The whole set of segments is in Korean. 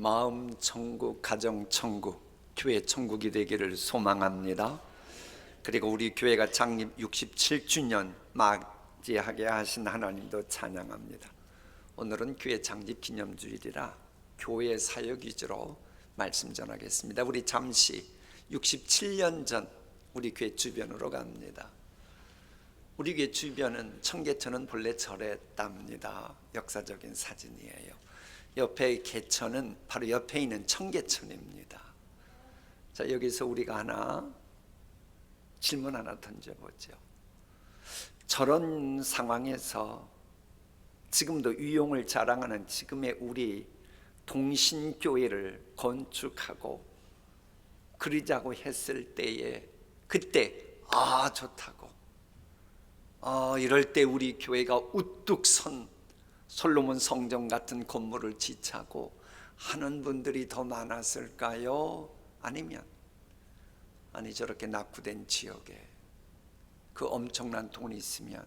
마음 천국, 가정 천국, 교회 천국이 되기를 소망합니다. 그리고 우리 교회가 창립 67주년 맞이하게 하신 하나님도 찬양합니다. 오늘은 교회 창립 기념주일이라 교회 사역 위주로 말씀 전하겠습니다. 우리 잠시 67년 전 우리 교회 주변으로 갑니다. 우리 교회 주변은 청계천은 본래 절했답니다. 역사적인 사진이에요. 옆에 개천은 바로 옆에 있는 청계천입니다. 자, 여기서 우리가 질문 하나 던져보죠. 저런 상황에서 지금도 위용을 자랑하는 지금의 우리 동신교회를 건축하고 그리자고 했을 때에 그때 좋다고 이럴 때 우리 교회가 우뚝 선 솔로몬 성전 같은 건물을 지차고 하는 분들이 더 많았을까요? 아니면 저렇게 낙후된 지역에 그 엄청난 돈이 있으면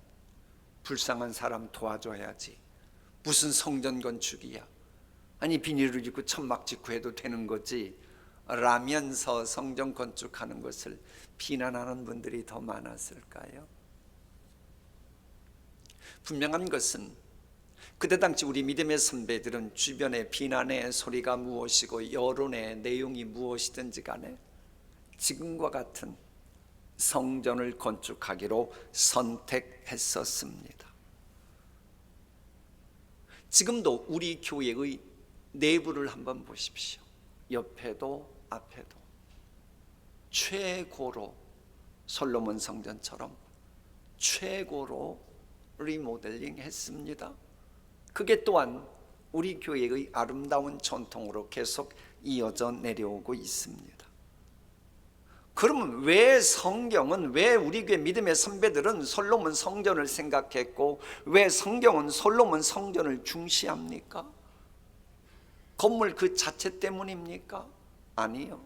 불쌍한 사람 도와줘야지, 무슨 성전 건축이야, 비닐을 짓고 천막 짓고 해도 되는 거지 라면서 성전 건축하는 것을 비난하는 분들이 더 많았을까요? 분명한 것은 그때 당시 우리 믿음의 선배들은 주변의 비난의 소리가 무엇이고 여론의 내용이 무엇이든지 간에 지금과 같은 성전을 건축하기로 선택했었습니다. 지금도 우리 교회의 내부를 한번 보십시오. 옆에도 앞에도 최고로 솔로몬 성전처럼 최고로 리모델링 했습니다. 그게 또한 우리 교회의 아름다운 전통으로 계속 이어져 내려오고 있습니다. 그러면 왜 성경은, 왜 우리 교회 믿음의 선배들은 솔로몬 성전을 생각했고 왜 성경은 솔로몬 성전을 중시합니까? 건물 그 자체 때문입니까? 아니요.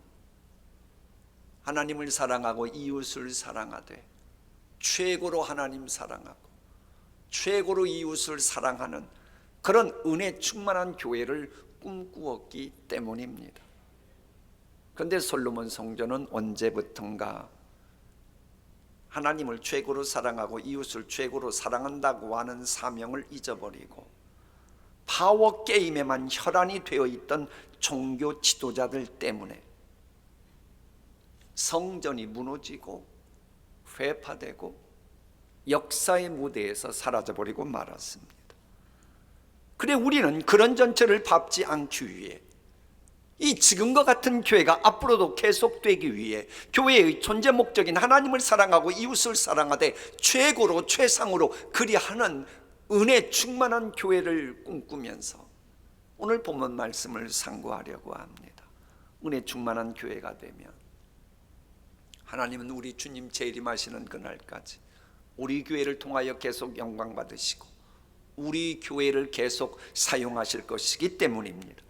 하나님을 사랑하고 이웃을 사랑하되 최고로 하나님 사랑하고 최고로 이웃을 사랑하는 그런 은혜 충만한 교회를 꿈꾸었기 때문입니다. 그런데 솔로몬 성전은 언제부턴가 하나님을 최고로 사랑하고 이웃을 최고로 사랑한다고 하는 사명을 잊어버리고 파워게임에만 혈안이 되어 있던 종교 지도자들 때문에 성전이 무너지고 회파되고 역사의 무대에서 사라져버리고 말았습니다. 그래 우리는 그런 전체를 밟지 않기 위해 이 지금과 같은 교회가 앞으로도 계속되기 위해 교회의 존재 목적인 하나님을 사랑하고 이웃을 사랑하되 최고로 최상으로 그리하는 은혜 충만한 교회를 꿈꾸면서 오늘 본문 말씀을 상고하려고 합니다. 은혜 충만한 교회가 되면 하나님은 우리 주님 재림하시는 그날까지 우리 교회를 통하여 계속 영광 받으시고 우리 교회를 계속 사용하실 것이기 때문입니다.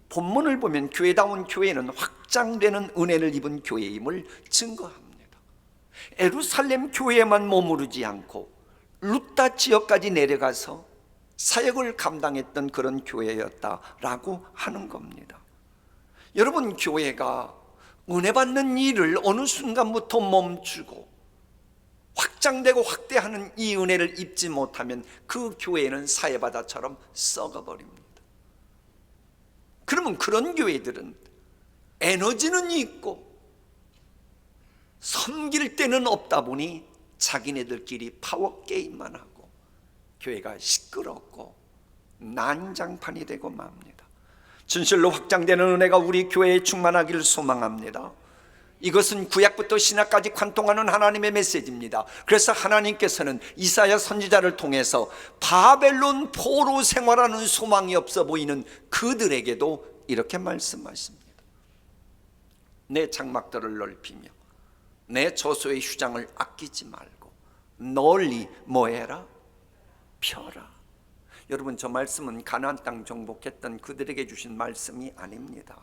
본문을 보면 교회다운 교회는 확장되는 은혜를 입은 교회임을 증거합니다. 예루살렘 교회에만 머무르지 않고 루타 지역까지 내려가서 사역을 감당했던 그런 교회였다라고 하는 겁니다. 여러분, 교회가 은혜 받는 일을 어느 순간부터 멈추고 확장되고 확대하는 이 은혜를 입지 못하면 그 교회는 사해바다처럼 썩어버립니다. 그러면 그런 교회들은 에너지는 있고 섬길 때는 없다 보니 자기네들끼리 파워게임만 하고 교회가 시끄럽고 난장판이 되고 맙니다. 진실로 확장되는 은혜가 우리 교회에 충만하기를 소망합니다. 이것은 구약부터 신약까지 관통하는 하나님의 메시지입니다. 그래서 하나님께서는 이사야 선지자를 통해서 바벨론 포로 생활하는 소망이 없어 보이는 그들에게도 이렇게 말씀하십니다. 내 장막들을 넓히며 내 저소의 휴장을 아끼지 말고 널리 뭐해라? 펴라. 여러분, 저 말씀은 가나안 땅 정복했던 그들에게 주신 말씀이 아닙니다.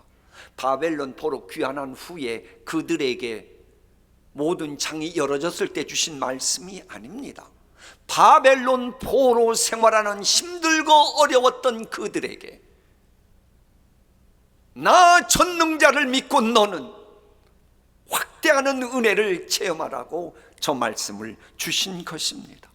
바벨론 포로 귀환한 후에 그들에게 모든 창이 열어졌을 때 주신 말씀이 아닙니다. 바벨론 포로 생활하는 힘들고 어려웠던 그들에게 나 전능자를 믿고 너는 확대하는 은혜를 체험하라고 저 말씀을 주신 것입니다.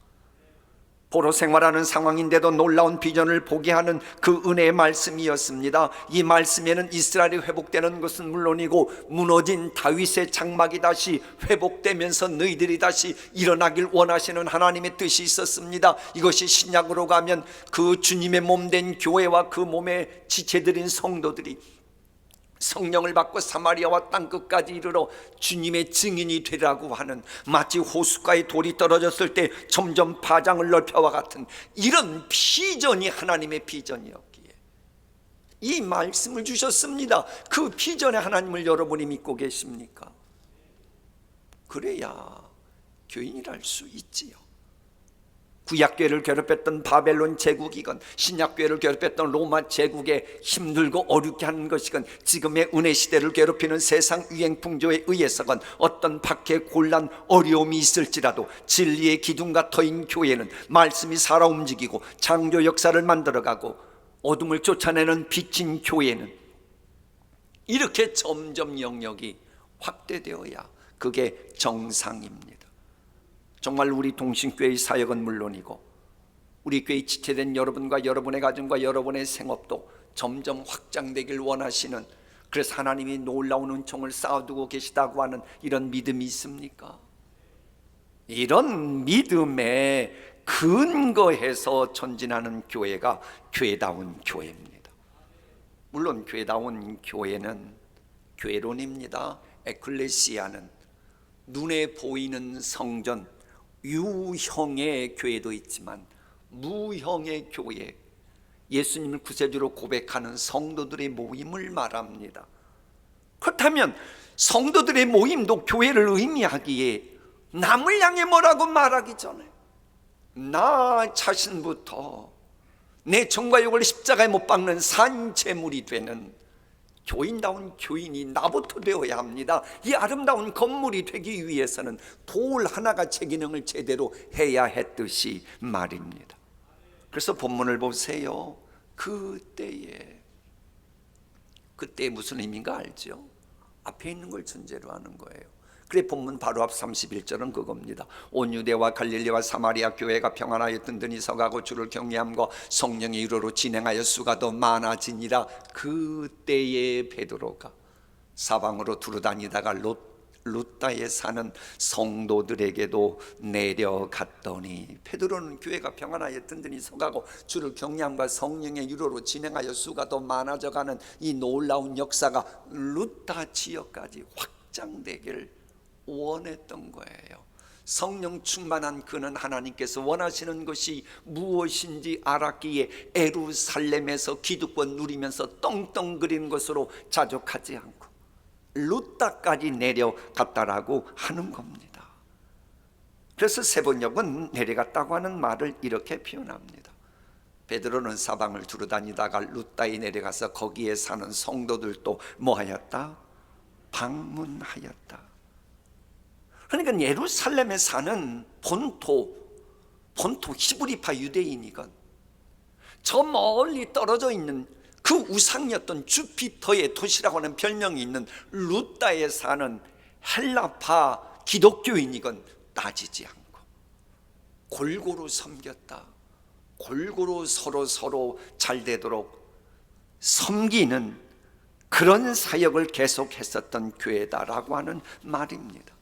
포로 생활하는 상황인데도 놀라운 비전을 보게 하는 그 은혜의 말씀이었습니다. 이 말씀에는 이스라엘이 회복되는 것은 물론이고 무너진 다윗의 장막이 다시 회복되면서 너희들이 다시 일어나길 원하시는 하나님의 뜻이 있었습니다. 이것이 신약으로 가면 그 주님의 몸된 교회와 그 몸에 지체드린 성도들이 성령을 받고 사마리아와 땅끝까지 이르러 주님의 증인이 되라고 하는, 마치 호숫가에 돌이 떨어졌을 때 점점 파장을 넓혀와 같은 이런 비전이 하나님의 비전이었기에 이 말씀을 주셨습니다. 그 비전의 하나님을 여러분이 믿고 계십니까? 그래야 교인이랄 수 있지요. 구약교회를 괴롭혔던 바벨론 제국이건 신약교회를 괴롭혔던 로마 제국에 힘들고 어렵게 하는 것이건 지금의 은혜 시대를 괴롭히는 세상 유행 풍조에 의해서건 어떤 밖에 곤란 어려움이 있을지라도 진리의 기둥과 터인 교회는 말씀이 살아 움직이고 창조 역사를 만들어가고 어둠을 쫓아내는 빛인 교회는 이렇게 점점 영역이 확대되어야 그게 정상입니다. 정말 우리 동신교회의 사역은 물론이고 우리 교회에 지체된 여러분과 여러분의 가정과 여러분의 생업도 점점 확장되길 원하시는, 그래서 하나님이 놀라운 은총을 쌓아두고 계시다고 하는 이런 믿음이 있습니까? 이런 믿음에 근거해서 전진하는 교회가 교회다운 교회입니다. 물론 교회다운 교회는 교회론입니다. 에클레시아는 눈에 보이는 성전, 유형의 교회도 있지만 무형의 교회, 예수님을 구세주로 고백하는 성도들의 모임을 말합니다. 그렇다면 성도들의 모임도 교회를 의미하기에 남을 향해 뭐라고 말하기 전에 나 자신부터 내 정과 욕을 십자가에 못 박는 산제물이 되는 교인다운 교인이 나부터 되어야 합니다. 이 아름다운 건물이 되기 위해서는 돌 하나가 제 기능을 제대로 해야 했듯이 말입니다. 그래서 본문을 보세요. 그때에 무슨 의미인가 알죠? 앞에 있는 걸 전제로 하는 거예요. 그래 본문 바로 앞 31절은 그겁니다. 온 유대와 갈릴리와 사마리아 교회가 평안하여 든든히 서가고 주를 경외함과 성령의 위로로 진행하여 수가 더 많아지니라. 그때에 베드로가 사방으로 두루다니다가 루다에 사는 성도들에게도 내려갔더니, 베드로는 교회가 평안하여 든든히 서가고 주를 경외함과 성령의 위로로 진행하여 수가 더 많아져가는 이 놀라운 역사가 루다 지역까지 확장되길 원했던 거예요. 성령 충만한 그는 하나님께서 원하시는 것이 무엇인지 알았기에 예루살렘에서 기득권 누리면서 떵떵거리는 것으로 자족하지 않고 루다까지 내려갔다라고 하는 겁니다. 그래서 세번역은 내려갔다고 하는 말을 이렇게 표현합니다. 베드로는 사방을 두루다니다가 루다에 내려가서 거기에 사는 성도들도 뭐하였다? 방문하였다. 그러니까 예루살렘에 사는 본토 히브리파 유대인이건 저 멀리 떨어져 있는 그 우상이었던 주피터의 도시라고 하는 별명이 있는 루다에 사는 헬라파 기독교인이건 따지지 않고 골고루 섬겼다. 골고루 서로 잘 되도록 섬기는 그런 사역을 계속했었던 교회다라고 하는 말입니다.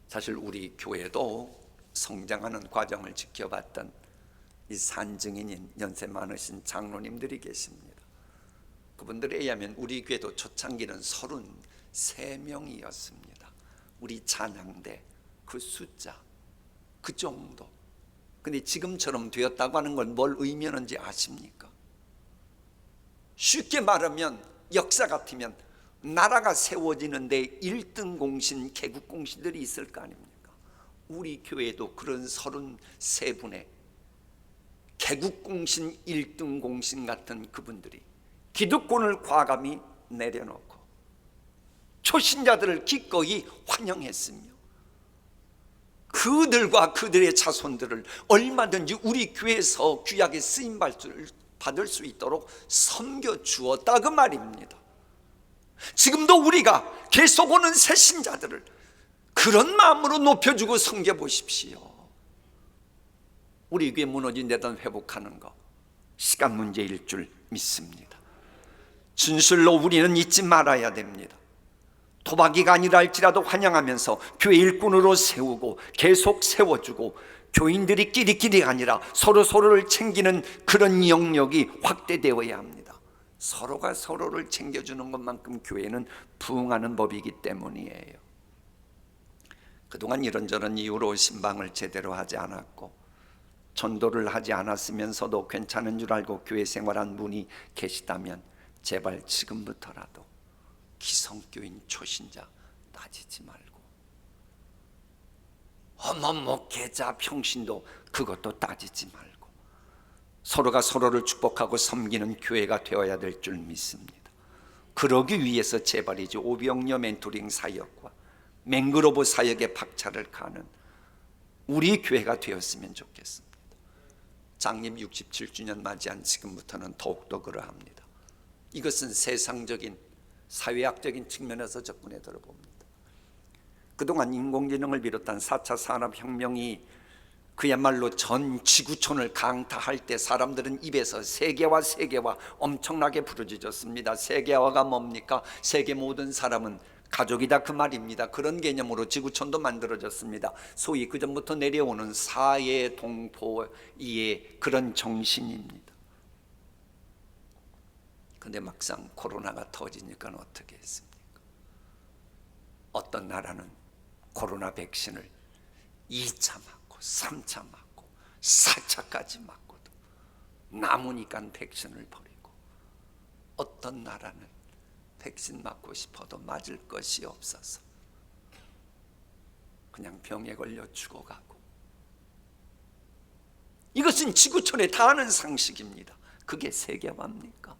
사실 우리 교회도 성장하는 과정을 지켜봤던 이 산증인인 연세 많으신 장로님들이 계십니다. 그분들에 의하면 우리 교회도 초창기는 33명이었습니다. 우리 찬양대 그 숫자 그 정도. 근데 지금처럼 되었다고 하는 건 뭘 의미하는지 아십니까? 쉽게 말하면 역사 같으면 나라가 세워지는데 1등 공신, 개국 공신들이 있을 거 아닙니까? 우리 교회도 그런 33분의 개국 공신, 1등 공신 같은 그분들이 기득권을 과감히 내려놓고 초신자들을 기꺼이 환영했으며 그들과 그들의 자손들을 얼마든지 우리 교회에서 귀하게 쓰임받을 받을 수 있도록 섬겨 주었다 그 말입니다. 지금도 우리가 계속 오는 새신자들을 그런 마음으로 높여주고 섬겨 보십시오. 우리 교회 무너진 데던 회복하는 거 시간 문제일 줄 믿습니다. 진실로 우리는 잊지 말아야 됩니다. 도박이가 아니라 할지라도 환영하면서 교회 일꾼으로 세우고 계속 세워주고, 교인들이 끼리끼리가 아니라 서로를 챙기는 그런 영역이 확대되어야 합니다. 서로가 서로를 챙겨주는 것만큼 교회는 부흥하는 법이기 때문이에요. 그동안 이런저런 이유로 신방을 제대로 하지 않았고 전도를 하지 않았으면서도 괜찮은 줄 알고 교회 생활한 분이 계시다면 제발 지금부터라도 기성교인 초신자 따지지 말고, 목회자 평신도 그것도 따지지 말고 서로가 서로를 축복하고 섬기는 교회가 되어야 될 줄 믿습니다. 그러기 위해서 제발이지 오병여 멘토링 사역과 맹그로브 사역의 박차를 가는 우리 교회가 되었으면 좋겠습니다. 장님 67주년 맞이한 지금부터는 더욱더 그러합니다. 이것은 세상적인 사회학적인 측면에서 접근해 들어봅니다. 그동안 인공지능을 비롯한 4차 산업혁명이 그야말로 전 지구촌을 강타할 때 사람들은 입에서 세계화 엄청나게 부르짖었습니다. 세계화가 뭡니까? 세계 모든 사람은 가족이다 그 말입니다. 그런 개념으로 지구촌도 만들어졌습니다. 소위 그전부터 내려오는 사회 동포의 그런 정신입니다. 근데 막상 코로나가 터지니까 어떻게 했습니까? 어떤 나라는 코로나 백신을 2차 맞고 3차 맞고 4차까지 맞고도 남으니까 백신을 버리고, 어떤 나라는 백신 맞고 싶어도 맞을 것이 없어서 그냥 병에 걸려 죽어가고, 이것은 지구촌에 다 아는 상식입니다. 그게 세계화입니까?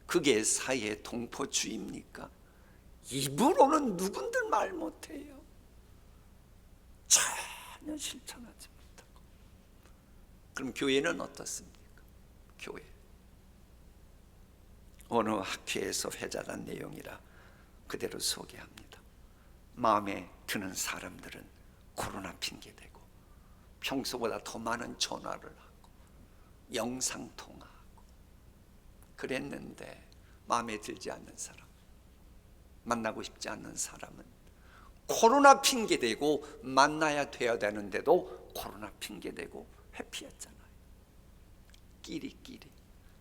그게 사회 동포주의입니까? 입으로는 누군들 말 못해요. 전혀 실천하지 못하고. 그럼 교회는 어떻습니까? 교회 어느 학회에서 회자한 내용이라 그대로 소개합니다. 마음에 드는 사람들은 코로나 핑계대고 평소보다 더 많은 전화를 하고 영상통화하고 그랬는데, 마음에 들지 않는 사람, 만나고 싶지 않는 사람은 코로나 핑계대고 만나야 돼야 되는데도 코로나 핑계대고 회피했잖아요. 끼리끼리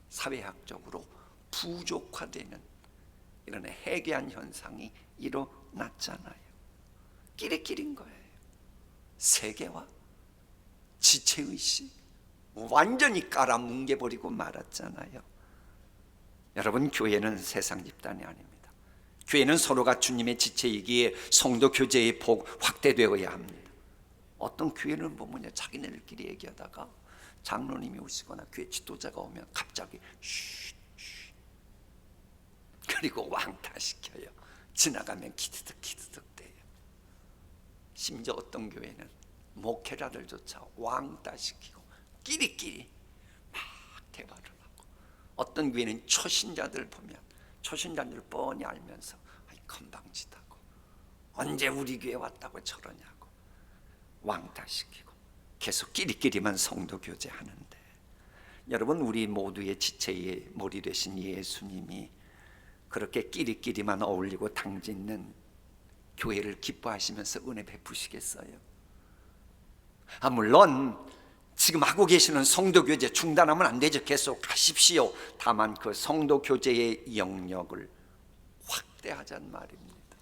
사회학적으로 부족화되는 이런 해괴한 현상이 일어났잖아요. 끼리끼리인 거예요. 세계화, 지체의식 완전히 깔아뭉개버리고 말았잖아요. 여러분, 교회는 세상 집단이 아닙니다. 교회는 서로가 주님의 지체이기에 성도 교제의 폭 확대되어야 합니다. 어떤 교회는 보면 자기네들끼리 얘기하다가 장로님이 오시거나 교회 지도자가 오면 갑자기 쉿 그리고 왕따시켜요. 지나가면 키드득 대요. 심지어 어떤 교회는 목회자들조차 왕따시키고 끼리끼리 막 대화를 하고, 어떤 교회는 초신자들 보면 초신자들 뻔히 알면서 건방지다고, 언제 우리 교회 왔다고 저러냐고 왕따시키고 계속 끼리끼리만 성도 교제하는데, 여러분, 우리 모두의 지체의 머리 되신 예수님이 그렇게 끼리끼리만 어울리고 당짓는 교회를 기뻐하시면서 은혜 베푸시겠어요? 물론 지금 하고 계시는 성도 교제 중단하면 안 되죠. 계속 하십시오. 다만 그 성도 교제의 영역을 확대하자는 말입니다.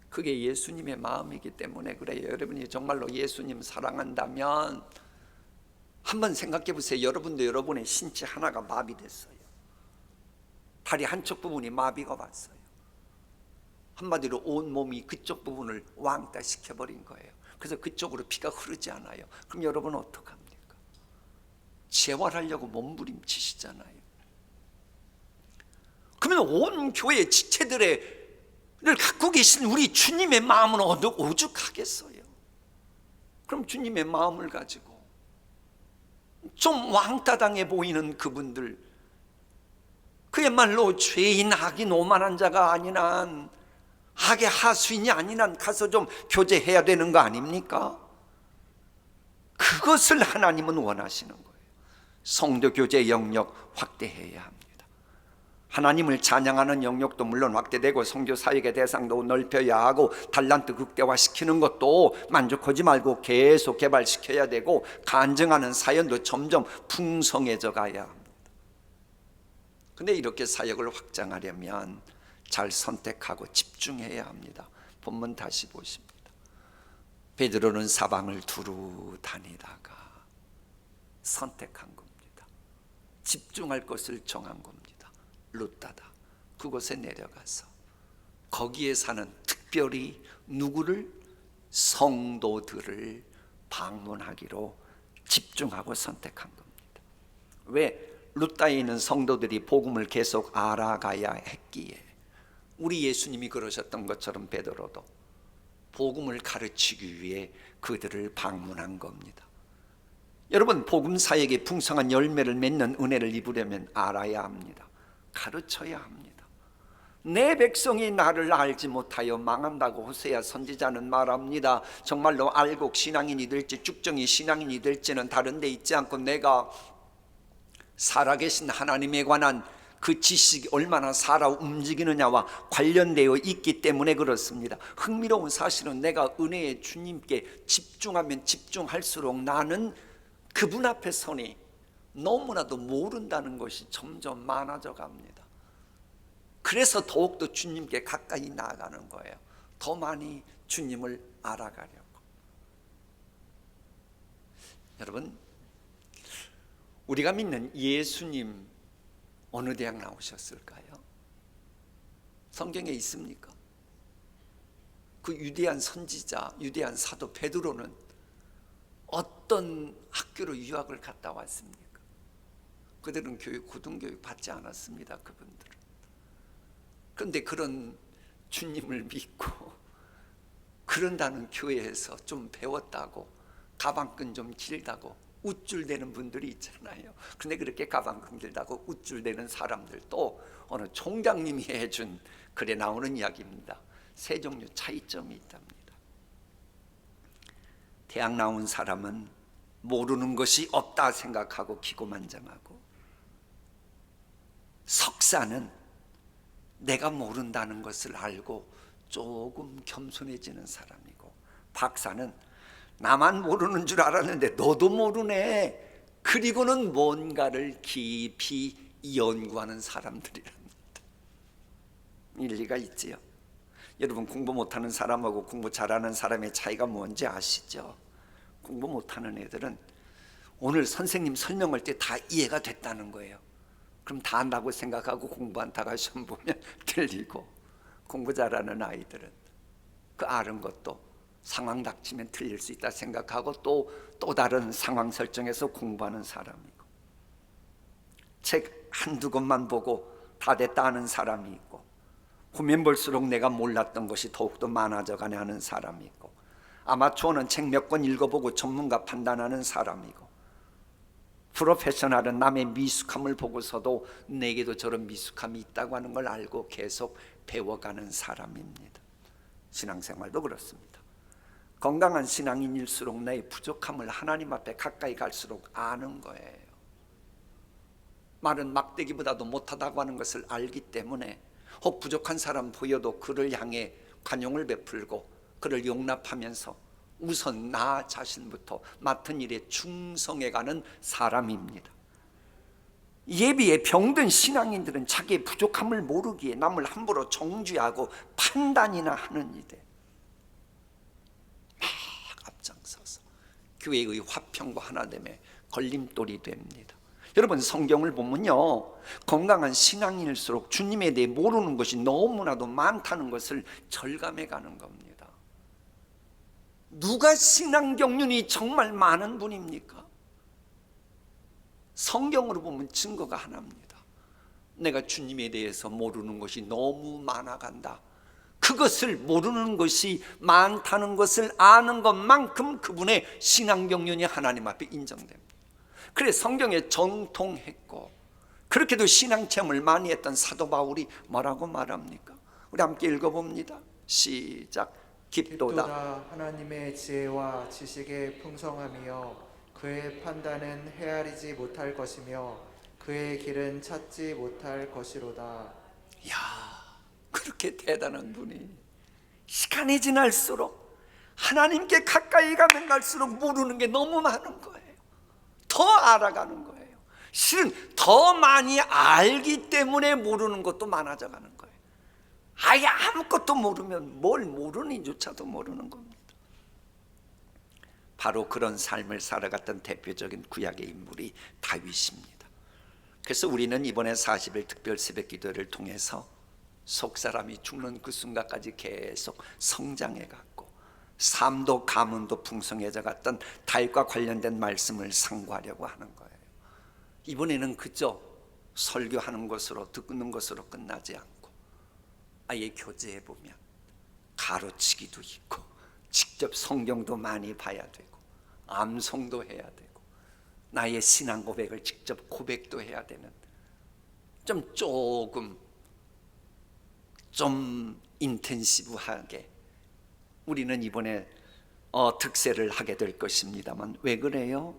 그게 예수님의 마음이기 때문에 그래요. 여러분이 정말로 예수님 사랑한다면 한번 생각해 보세요. 여러분도 여러분의 신체 하나가 마비됐어요. 다리 한쪽 부분이 마비가 왔어요. 한마디로 온 몸이 그쪽 부분을 왕따 시켜버린 거예요. 그래서 그쪽으로 피가 흐르지 않아요. 그럼 여러분 어떡합니까? 재활하려고 몸부림치시잖아요. 그러면 온 교회 지체들을 갖고 계신 우리 주님의 마음은 오죽하겠어요? 그럼 주님의 마음을 가지고 좀 왕따당해 보이는 그분들, 그야말로 죄인 악인 오만한 자가 아닌 한, 악의 하수인이 아닌 한 가서 좀 교제해야 되는 거 아닙니까? 그것을 하나님은 원하시는 거예요. 성도 교제 영역 확대해야 합니다. 하나님을 찬양하는 영역도 물론 확대되고 성교 사역의 대상도 넓혀야 하고 달란트 극대화시키는 것도 만족하지 말고 계속 개발시켜야 되고 간증하는 사연도 점점 풍성해져 가야 합니다. 근데 이렇게 사역을 확장하려면 잘 선택하고 집중해야 합니다. 본문 다시 보십니다. 베드로는 사방을 두루 다니다가 선택한 겁니다. 집중할 것을 정한 겁니다. 루다다. 그곳에 내려가서 거기에 사는 특별히 누구를? 성도들을 방문하기로 집중하고 선택한 겁니다. 왜? 루다에 있는 성도들이 복음을 계속 알아가야 했기에. 우리 예수님이 그러셨던 것처럼 베드로도 복음을 가르치기 위해 그들을 방문한 겁니다. 여러분, 복음 사역에 풍성한 열매를 맺는 은혜를 입으려면 알아야 합니다. 가르쳐야 합니다. 내 백성이 나를 알지 못하여 망한다고 호세아 선지자는 말합니다. 정말로 알곡 신앙인이 될지 죽정이 신앙인이 될지는 다른 데 있지 않고 내가 살아계신 하나님에 관한 그 지식이 얼마나 살아 움직이느냐와 관련되어 있기 때문에 그렇습니다. 흥미로운 사실은 내가 은혜의 주님께 집중하면 집중할수록 나는 그분 앞에 서니 너무나도 모른다는 것이 점점 많아져 갑니다. 그래서 더욱더 주님께 가까이 나아가는 거예요. 더 많이 주님을 알아가려고. 여러분, 우리가 믿는 예수님 어느 대학 나오셨을까요? 성경에 있습니까? 그 유대한 선지자, 유대한 사도 베드로는 어떤 학교로 유학을 갔다 왔습니까? 그들은 고등교육 받지 않았습니다. 그분들은. 그런데 그런 주님을 믿고 그런다는 교회에서 좀 배웠다고 가방끈 좀 길다고 우쭐대는 분들이 있잖아요. 그런데 그렇게 가방끈 길다고 우쭐대는 사람들도 어느 총장님이 해준 글에 나오는 이야기입니다. 세 종류 차이점이 있답니다. 대학 나온 사람은 모르는 것이 없다 생각하고 기고만장하고, 석사는 내가 모른다는 것을 알고 조금 겸손해지는 사람이고, 박사는 나만 모르는 줄 알았는데 너도 모르네. 그리고는 뭔가를 깊이 연구하는 사람들이랍니다. 일리가 있지요. 여러분, 공부 못하는 사람하고 공부 잘하는 사람의 차이가 뭔지 아시죠? 공부 못하는 애들은 오늘 선생님 설명할 때 다 이해가 됐다는 거예요. 그럼 다 안다고 생각하고 공부한다가 시험 보면 틀리고, 공부 잘하는 아이들은 그 아는 것도 상황 닥치면 틀릴 수 있다 생각하고 또 다른 상황 설정에서 공부하는 사람이고, 책 한두 권만 보고 다 됐다 하는 사람이 있고, 보면 볼수록 내가 몰랐던 것이 더욱더 많아져가네 하는 사람이 있고, 아마추어는 책 몇 권 읽어보고 전문가 판단하는 사람이고, 프로페셔널은 남의 미숙함을 보고서도 내게도 저런 미숙함이 있다고 하는 걸 알고 계속 배워가는 사람입니다. 신앙생활도 그렇습니다. 건강한 신앙인일수록 나의 부족함을 하나님 앞에 가까이 갈수록 아는 거예요. 말은 막대기보다도 못하다고 하는 것을 알기 때문에 혹 부족한 사람 보여도 그를 향해 관용을 베풀고 그를 용납하면서 우선 나 자신부터 맡은 일에 충성해가는 사람입니다. 예비에 병든 신앙인들은 자기의 부족함을 모르기에 남을 함부로 정죄하고 판단이나 하는 일에 막 앞장서서 교회의 화평과 하나됨에 걸림돌이 됩니다. 여러분, 성경을 보면요, 건강한 신앙인일수록 주님에 대해 모르는 것이 너무나도 많다는 것을 절감해 가는 겁니다. 누가 신앙 경륜이 정말 많은 분입니까? 성경으로 보면 증거가 하나입니다. 내가 주님에 대해서 모르는 것이 너무 많아간다. 그것을 모르는 것이 많다는 것을 아는 것만큼 그분의 신앙 경륜이 하나님 앞에 인정됩니다. 그래 성경에 정통했고 그렇게도 신앙체험을 많이 했던 사도 바울이 뭐라고 말합니까? 우리 함께 읽어봅니다. 시작. 깊도다 하나님의 지혜와 지식의 풍성함이여 그의 판단은 헤아리지 못할 것이며 그의 길은 찾지 못할 것이로다. 이야, 그렇게 대단한 분이 시간이 지날수록 하나님께 가까이 가면 갈수록 모르는 게 너무 많은 거예요. 더 알아가는 거예요. 실은 더 많이 알기 때문에 모르는 것도 많아져 가는 거예요. 아예 아무것도 모르면 뭘 모르는지조차도 모르는 겁니다. 바로 그런 삶을 살아갔던 대표적인 구약의 인물이 다윗입니다. 그래서 우리는 이번에 40일 특별 새벽 기도를 통해서 속사람이 죽는 그 순간까지 계속 성장해 갔고 삶도 가문도 풍성해져 갔던 다윗과 관련된 말씀을 상고하려고 하는 거예요. 이번에는 그저 설교하는 것으로 듣는 것으로 끝나지 않고 아예 교제해 보면 가르치기도 있고 직접 성경도 많이 봐야 되고 암송도 해야 되고 나의 신앙 고백을 직접 고백도 해야 되는 좀 인텐시브하게 우리는 이번에 특세를 하게 될 것입니다만 왜 그래요?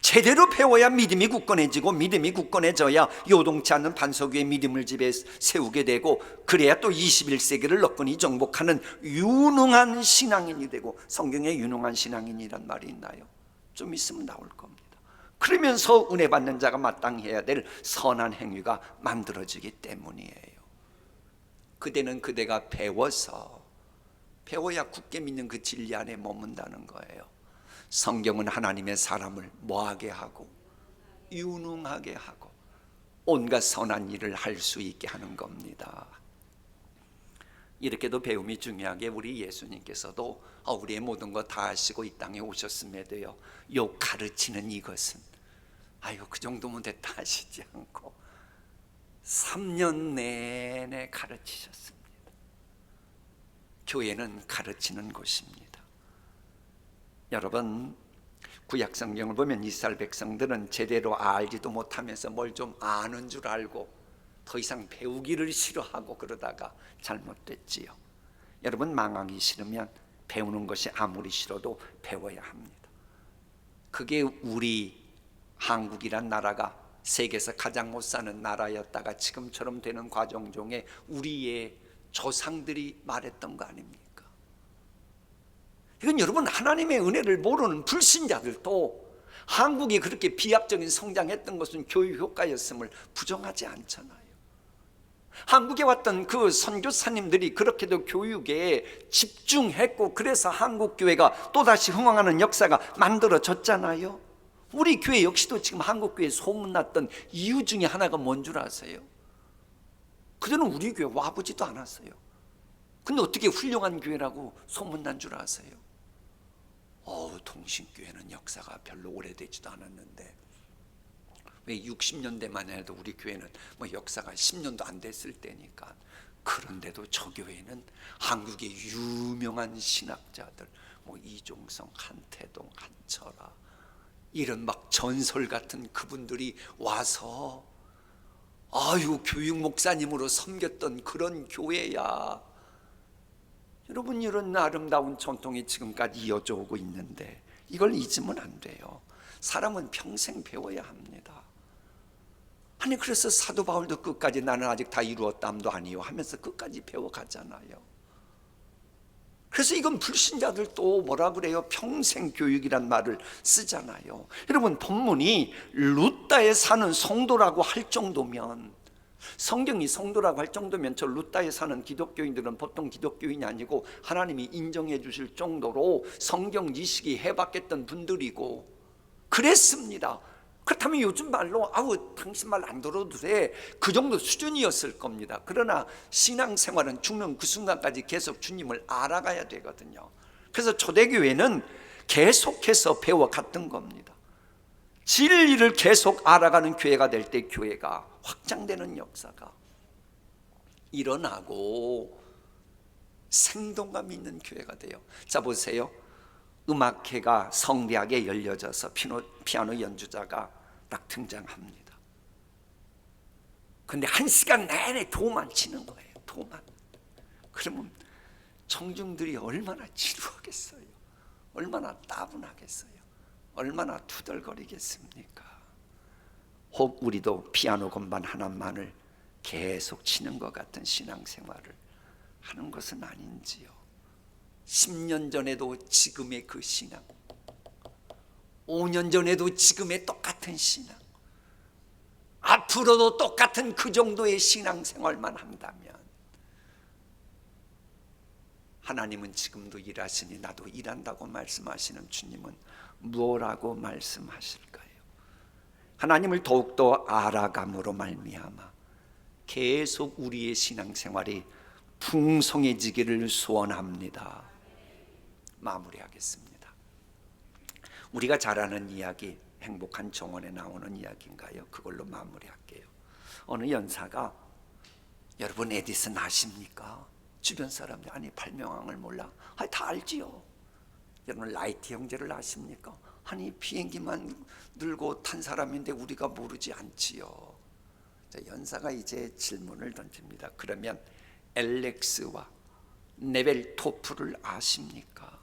제대로 배워야 믿음이 굳건해지고 믿음이 굳건해져야 요동치 않는 반석 위에 믿음을 집에 세우게 되고 그래야 또 21세기를 너끈히 정복하는 유능한 신앙인이 되고 성경에 유능한 신앙인이란 말이 있나요? 좀 있으면 나올 겁니다. 그러면서 은혜 받는 자가 마땅히 해야 될 선한 행위가 만들어지기 때문이에요. 그대는 그대가 배워야 굳게 믿는 그 진리 안에 머문다는 거예요. 성경은 하나님의 사람을 뭐하게 하고 유능하게 하고 온갖 선한 일을 할 수 있게 하는 겁니다. 이렇게도 배움이 중요하게 우리 예수님께서도 우리의 모든 것 다 하시고 이 땅에 오셨음에도요 요 가르치는 이것은 그 정도면 됐다 하시지 않고 3년 내내 가르치셨습니다. 교회는 가르치는 곳입니다. 여러분 구약 성경을 보면 이스라엘 백성들은 제대로 알지도 못하면서 뭘 좀 아는 줄 알고 더 이상 배우기를 싫어하고 그러다가 잘못됐지요. 여러분 망하기 싫으면 배우는 것이 아무리 싫어도 배워야 합니다. 그게 우리 한국이란 나라가 세계에서 가장 못 사는 나라였다가 지금처럼 되는 과정 중에 우리의 조상들이 말했던 거 아닙니까? 이건 여러분 하나님의 은혜를 모르는 불신자들도 한국이 그렇게 비약적인 성장했던 것은 교육 효과였음을 부정하지 않잖아요. 한국에 왔던 그 선교사님들이 그렇게도 교육에 집중했고 그래서 한국 교회가 또다시 흥황하는 역사가 만들어졌잖아요. 우리 교회 역시도 지금 한국 교회에 소문났던 이유 중에 하나가 뭔 줄 아세요? 그들은 우리 교회 와보지도 않았어요. 근데 어떻게 훌륭한 교회라고 소문난 줄 아세요? 동신교회는 역사가 별로 오래되지도 않았는데 왜 60년대만 해도 우리 교회는 역사가 10년도 안 됐을 때니까. 그런데도 저 교회는 한국의 유명한 신학자들 이종성, 한태동, 한철아 이런 막 전설 같은 그분들이 와서 교육 목사님으로 섬겼던 그런 교회야. 여러분 이런 아름다운 전통이 지금까지 이어져 오고 있는데 이걸 잊으면 안 돼요. 사람은 평생 배워야 합니다. 아니 그래서 사도 바울도 끝까지 나는 아직 다 이루었담도 아니요 하면서 끝까지 배워가잖아요. 그래서 이건 불신자들도 뭐라 그래요? 평생 교육이란 말을 쓰잖아요. 여러분 본문이 루다에 사는 성도라고 할 정도면 성경이 성도라고 할 정도면 저 루다에 사는 기독교인들은 보통 기독교인이 아니고 하나님이 인정해 주실 정도로 성경 지식이 해박했던 분들이고 그랬습니다. 그렇다면 요즘 말로 당신 말 안 들어도 돼 그 정도 수준이었을 겁니다. 그러나 신앙생활은 죽는 그 순간까지 계속 주님을 알아가야 되거든요. 그래서 초대교회는 계속해서 배워갔던 겁니다. 진리를 계속 알아가는 교회가 될 때 교회가 확장되는 역사가 일어나고 생동감 있는 교회가 돼요. 자 보세요. 음악회가 성대하게 열려져서 피아노 연주자가 딱 등장합니다. 근데 1시간 내내 도만 치는 거예요. 도만. 그러면 청중들이 얼마나 지루하겠어요. 얼마나 따분하겠어요. 얼마나 투덜거리겠습니까? 혹 우리도 피아노 건반 하나만을 계속 치는 것 같은 신앙생활을 하는 것은 아닌지요. 10년 전에도 지금의 그 신앙, 5년 전에도 지금의 똑같은 신앙, 앞으로도 똑같은 그 정도의 신앙생활만 한다면 하나님은 지금도 일하시니 나도 일한다고 말씀하시는 주님은 무엇라고 말씀하실까요? 하나님을 더욱더 알아감으로 말미암아 계속 우리의 신앙생활이 풍성해지기를 소원합니다. 마무리하겠습니다. 우리가 잘 아는 이야기, 행복한 정원에 나오는 이야기인가요? 그걸로 마무리할게요. 어느 연사가, 여러분 에디슨 아십니까? 주변 사람들, 아니 발명왕을 몰라? 아니 다 알지요. 여러분 라이트 형제를 아십니까? 아니 비행기만 들고 탄 사람인데 우리가 모르지 않지요. 자, 연사가 이제 질문을 던집니다. 그러면 엘렉스와 네벨 토프를 아십니까?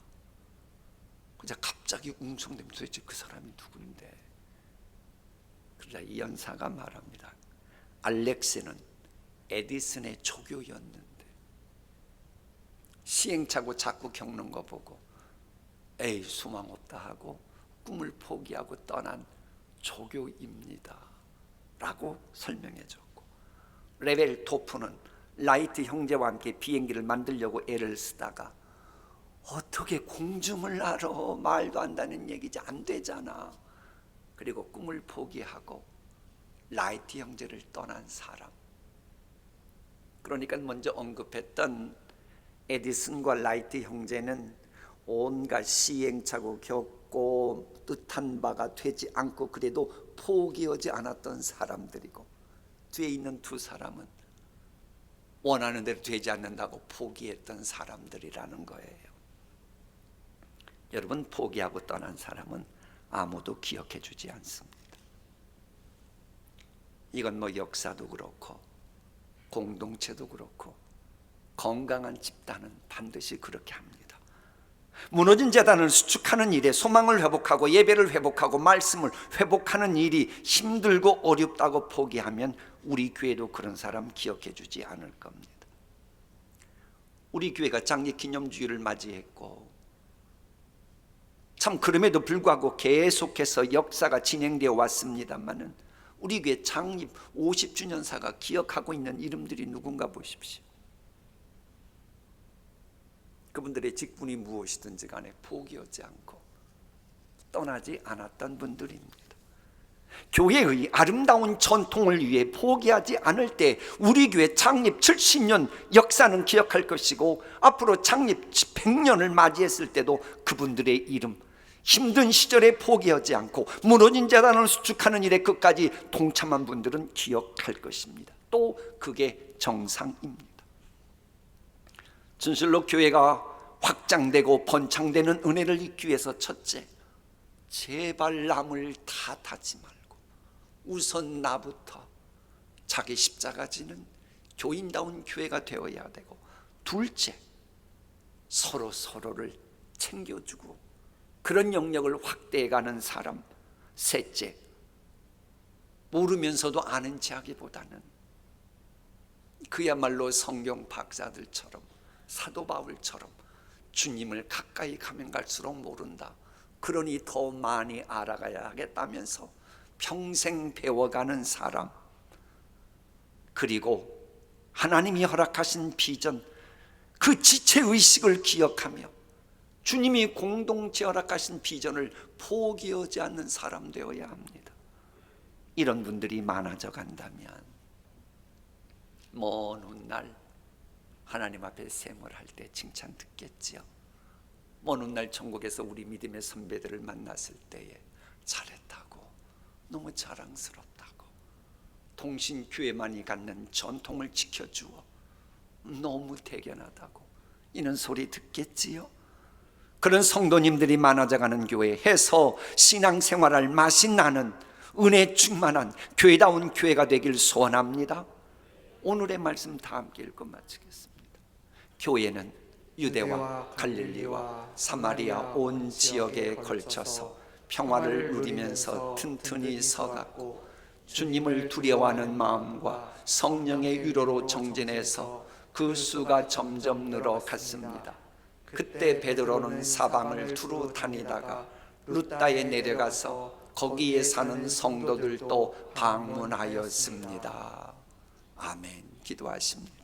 그냥 갑자기 웅성대면 도대체 그 사람이 누군데? 그러자 이 연사가 말합니다. 알렉스는 에디슨의 조교였는데 시행착오 자꾸 겪는 거 보고 에이 소망 없다 하고 꿈을 포기하고 떠난 조교입니다 라고 설명해 줬고, 레벨 토프는 라이트 형제와 함께 비행기를 만들려고 애를 쓰다가 어떻게 공중을 알아? 말도 안 되는 얘기지, 안 되잖아. 그리고 꿈을 포기하고 라이트 형제를 떠난 사람. 그러니까 먼저 언급했던 에디슨과 라이트 형제는 온갖 시행착오 겪고 뜻한 바가 되지 않고 그래도 포기하지 않았던 사람들이고, 뒤에 있는 두 사람은 원하는 대로 되지 않는다고 포기했던 사람들이라는 거예요. 여러분, 포기하고 떠난 사람은 아무도 기억해 주지 않습니다. 이건 뭐 역사도 그렇고 공동체도 그렇고 건강한 집단은 반드시 그렇게 합니다. 무너진 재단을 수축하는 일에 소망을 회복하고 예배를 회복하고 말씀을 회복하는 일이 힘들고 어렵다고 포기하면 우리 교회도 그런 사람 기억해 주지 않을 겁니다. 우리 교회가 장례기념주일을 맞이했고 참 그럼에도 불구하고 계속해서 역사가 진행되어 왔습니다마는 우리 교회 창립 50주년사가 기억하고 있는 이름들이 누군가 보십시오. 그분들의 직분이 무엇이든지 간에 포기하지 않고 떠나지 않았던 분들입니다. 교회의 아름다운 전통을 위해 포기하지 않을 때 우리 교회 창립 70년 역사는 기억할 것이고, 앞으로 창립 100년을 맞이했을 때도 그분들의 이름, 힘든 시절에 포기하지 않고 무너진 재단을 수축하는 일에 끝까지 동참한 분들은 기억할 것입니다. 또 그게 정상입니다. 진실로 교회가 확장되고 번창되는 은혜를 잊기 위해서 첫째, 제발 남을 탓하지 말고 우선 나부터 자기 십자가 지는 교인다운 교회가 되어야 되고, 둘째, 서로를 챙겨주고 그런 영역을 확대해가는 사람, 셋째, 모르면서도 아는 체하기보다는 그야말로 성경 박사들처럼 사도 바울처럼 주님을 가까이 가면 갈수록 모른다, 그러니 더 많이 알아가야 하겠다면서 평생 배워가는 사람, 그리고 하나님이 허락하신 비전, 그 지체의식을 기억하며 주님이 공동체 허락하신 비전을 포기하지 않는 사람 되어야 합니다. 이런 분들이 많아져 간다면 먼 훗날 하나님 앞에 생활할 때 칭찬 듣겠지요. 먼 훗날 천국에서 우리 믿음의 선배들을 만났을 때에 잘했다고, 너무 자랑스럽다고, 동신교회만이 갖는 전통을 지켜주어 너무 대견하다고 이런 소리 듣겠지요. 그런 성도님들이 많아져가는 교회 해서 신앙생활할 맛이 나는 은혜 충만한 교회다운 교회가 되길 소원합니다. 오늘의 말씀 다 함께 읽고 마치겠습니다. 교회는 유대와 갈릴리와 사마리아 온 지역에 걸쳐서 평화를 누리면서 튼튼히 서갔고 주님을 두려워하는 마음과 성령의 위로로 정진해서 그 수가 점점 늘어갔습니다. 그때 베드로는 사방을 두루 다니다가 루따에 내려가서 거기에 사는 성도들도 방문하였습니다. 아멘. 기도하십니다.